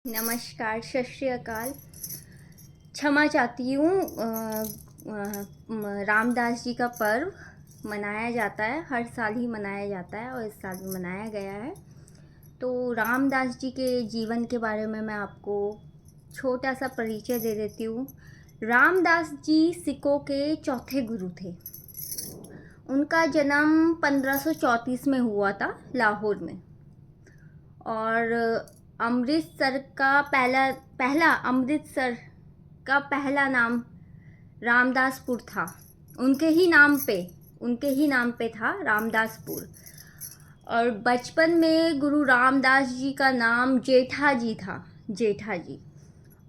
नमस्कार, सत श्री अकाल। क्षमा चाहती हूँ। रामदास जी का पर्व मनाया जाता है, हर साल ही मनाया जाता है और इस साल भी मनाया गया है। तो रामदास जी के जीवन के बारे में मैं आपको छोटा सा परिचय दे देती हूँ। रामदास जी सिखों के चौथे गुरु थे। उनका जन्म 1534 में हुआ था लाहौर में, और अमृतसर का पहला नाम रामदासपुर था। उनके ही नाम पे था रामदासपुर। और बचपन में गुरु रामदास जी का नाम जेठा जी था, जेठा जी।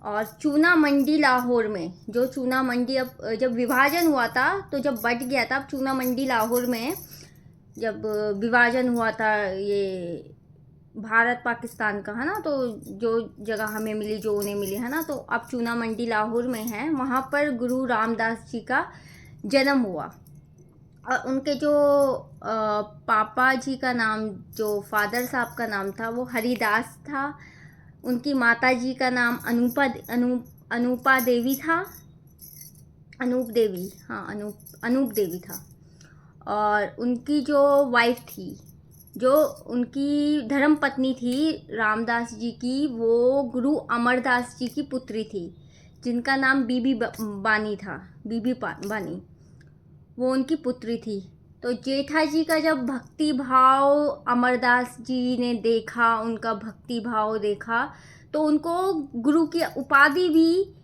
और चूना मंडी लाहौर में, जो चूना मंडी अब जब विभाजन हुआ था तो जब बट गया था, अब चूना मंडी लाहौर में जब विभाजन हुआ था, ये भारत पाकिस्तान का है ना, तो जो जगह हमें मिली, जो उन्हें मिली है ना, तो अब चूना मंडी लाहौर में है। वहाँ पर गुरु रामदास जी का जन्म हुआ। और उनके जो पापा जी का नाम, जो फादर साहब का नाम था, वो हरिदास था। उनकी माता जी का नाम अनूपा देवी था, अनूप देवी था। और उनकी जो वाइफ थी, जो उनकी धर्म पत्नी थी रामदास जी की, वो गुरु अमरदास जी की पुत्री थी, जिनका नाम बीबी बानी, वो उनकी पुत्री थी। तो जेठा जी का जब भक्ति भाव अमरदास जी ने देखा, उनका भक्ति भाव देखा, तो उनको गुरु की उपाधि भी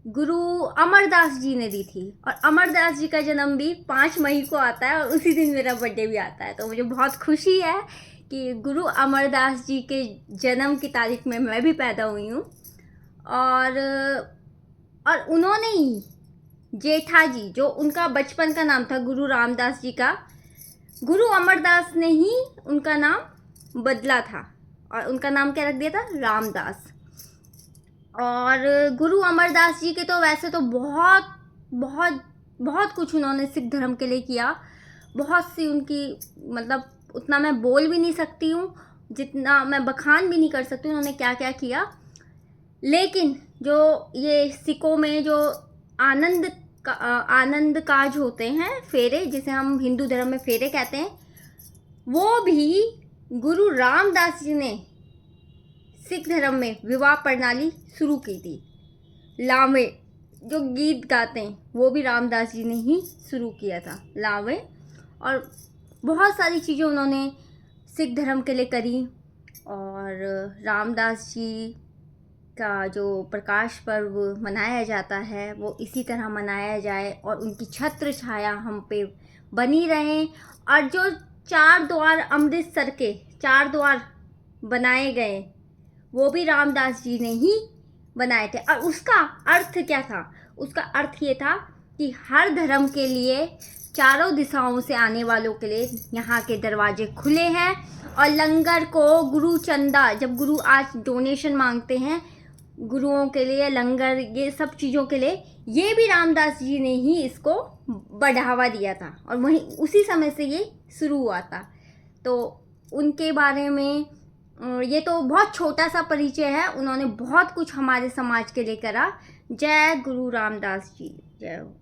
गुरु अमरदास जी ने दी थी। और अमरदास जी का जन्म भी 5 मई को आता है, और उसी दिन मेरा बर्थडे भी आता है। तो मुझे बहुत खुशी है कि गुरु अमरदास जी के जन्म की तारीख में मैं भी पैदा हुई हूँ। और उन्होंने ही, जेठा जी, जो उनका बचपन का नाम था गुरु रामदास जी का, गुरु अमरदास ने ही उनका नाम बदला था और उनका नाम क्या रख दिया था, रामदास। और गुरु अमरदास जी के तो वैसे तो बहुत बहुत बहुत कुछ उन्होंने सिख धर्म के लिए किया। बहुत सी उनकी, मतलब उतना मैं बोल भी नहीं सकती हूँ, जितना मैं बखान भी नहीं कर सकती उन्होंने क्या क्या किया। लेकिन जो ये सिखों में जो आनंद काज होते हैं, फेरे, जिसे हम हिंदू धर्म में फेरे कहते हैं, वो भी गुरु रामदास जी ने सिख धर्म में विवाह प्रणाली शुरू की थी। लावे, जो गीत गाते हैं, वो भी रामदास जी ने ही शुरू किया था, लावे। और बहुत सारी चीज़ें उन्होंने सिख धर्म के लिए करी। और रामदास जी का जो प्रकाश पर्व मनाया जाता है, वो इसी तरह मनाया जाए और उनकी छत्र छाया हम पे बनी रहे। और जो 4 द्वार, अमृतसर के 4 द्वार बनाए गए, वो भी रामदास जी ने ही बनाए थे। और उसका अर्थ क्या था? उसका अर्थ ये था कि हर धर्म के लिए, चारों दिशाओं से आने वालों के लिए यहाँ के दरवाजे खुले हैं। और लंगर को गुरु चंदा, जब गुरु आज डोनेशन मांगते हैं गुरुओं के लिए, लंगर, ये सब चीज़ों के लिए, ये भी रामदास जी ने ही इसको बढ़ावा दिया था। और वहीं उसी समय से ये शुरू हुआ था। तो उनके बारे में ये तो बहुत छोटा सा परिचय है। उन्होंने बहुत कुछ हमारे समाज के लिए करा। जय गुरु रामदास जी, जय हो।